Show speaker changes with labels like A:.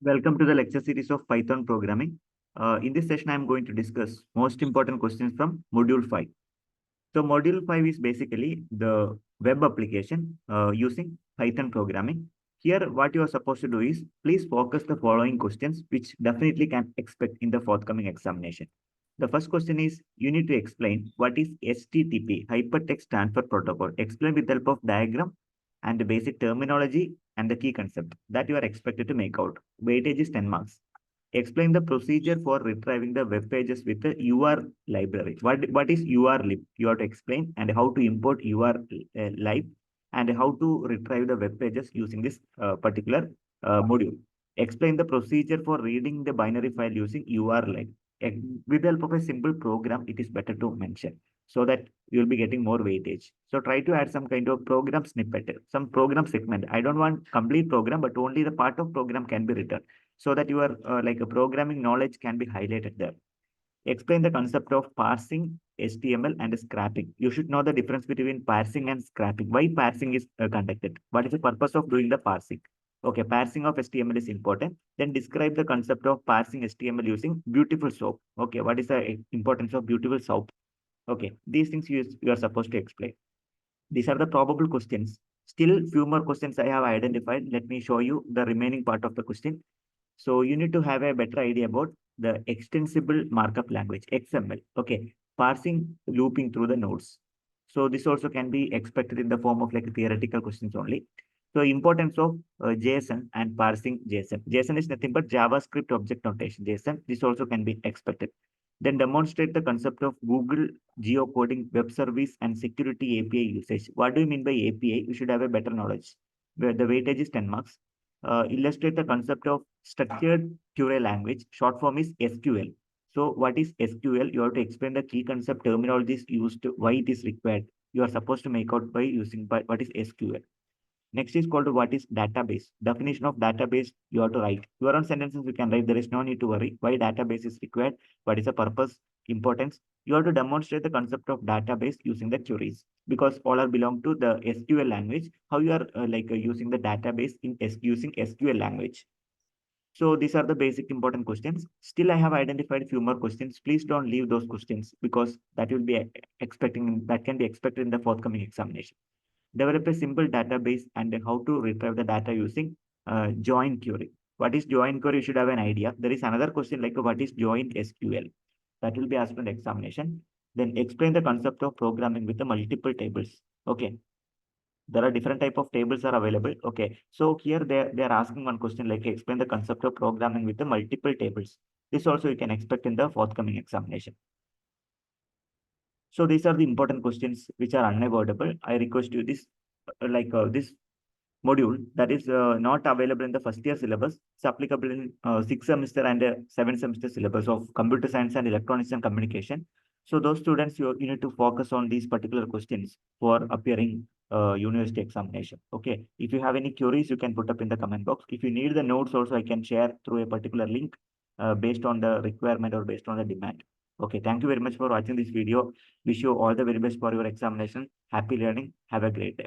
A: Welcome to the lecture series of Python programming. In this session, I'm going to discuss most important questions from Module 5. So Module 5 is basically the web application using Python programming. Here, what you are supposed to do is, please focus the following questions, which definitely can expect in the forthcoming examination. The first question is, you need to explain what is HTTP, Hypertext Transfer Protocol. Explain with the help of diagram and the basic terminology and the key concept that you are expected to make out. Weightage is 10 marks. Explain the procedure for retrieving the web pages with the UR library. What is URlib? You have to explain and how to import URlib and how to retrieve the web pages using this particular module. Explain the procedure for reading the binary file using URlib. With the help of a simple program, it is better to mention so that you'll be getting more weightage. So try to add some kind of program snippet, some program segment. I don't want complete program, but only the part of program can be written so that your like a programming knowledge can be highlighted there. Explain the concept of parsing, HTML, and scrapping. You should know the difference between parsing and scrapping. Why parsing is conducted? What is the purpose of doing the parsing? Okay, parsing of HTML is important. Then describe the concept of parsing HTML using beautiful soap. Okay, what is the importance of beautiful soap? Okay, these things you are supposed to explain. These are the probable questions. Still, few more questions I have identified. Let me show you the remaining part of the question. So you need to have a better idea about the extensible markup language, XML. Okay, parsing, looping through the nodes. So this also can be expected in the form of like theoretical questions only. So importance of JSON and parsing JSON. JSON is nothing but JavaScript object notation. JSON, this also can be expected. Then demonstrate the concept of Google geocoding, web service, and security API usage. What do you mean by API? You should have a better knowledge. Where the weightage is 10 marks. Illustrate the concept of structured query language. Short form is SQL. So what is SQL? You have to explain the key concept terminologies used, why it is required. You are supposed to make out by using what is SQL. Next is called what is database. Definition of database, you have to write. Your own sentences you can write. There is no need to worry. Why database is required? What is the purpose? Importance? You have to demonstrate the concept of database using the queries because all are belong to the SQL language. How you are using the database in using SQL language. So these are the basic important questions. Still, I have identified a few more questions. Please don't leave those questions because that will be expecting that can be expected in the forthcoming examination. Develop a simple database and how to retrieve the data using join query. What is join query? You should have an idea. There is another question like what is join SQL? That will be asked in the examination. Then explain the concept of programming with the multiple tables. Okay. There are different type of tables are available. Okay. So here they are asking one question like explain the concept of programming with the multiple tables. This also you can expect in the forthcoming examination. So these are the important questions which are unavoidable. I request you this this module that is not available in the first year syllabus. It's applicable in 6 semester and 7 semester syllabus of computer science and electronics and communication. So those students, you need to focus on these particular questions for appearing university examination. Okay. If you have any queries, you can put up in the comment box. If you need the notes also, I can share through a particular link based on the requirement or based on the demand. Okay. Thank you very much for watching this video. Wish you all the very best for your examination. Happy learning. Have a great day.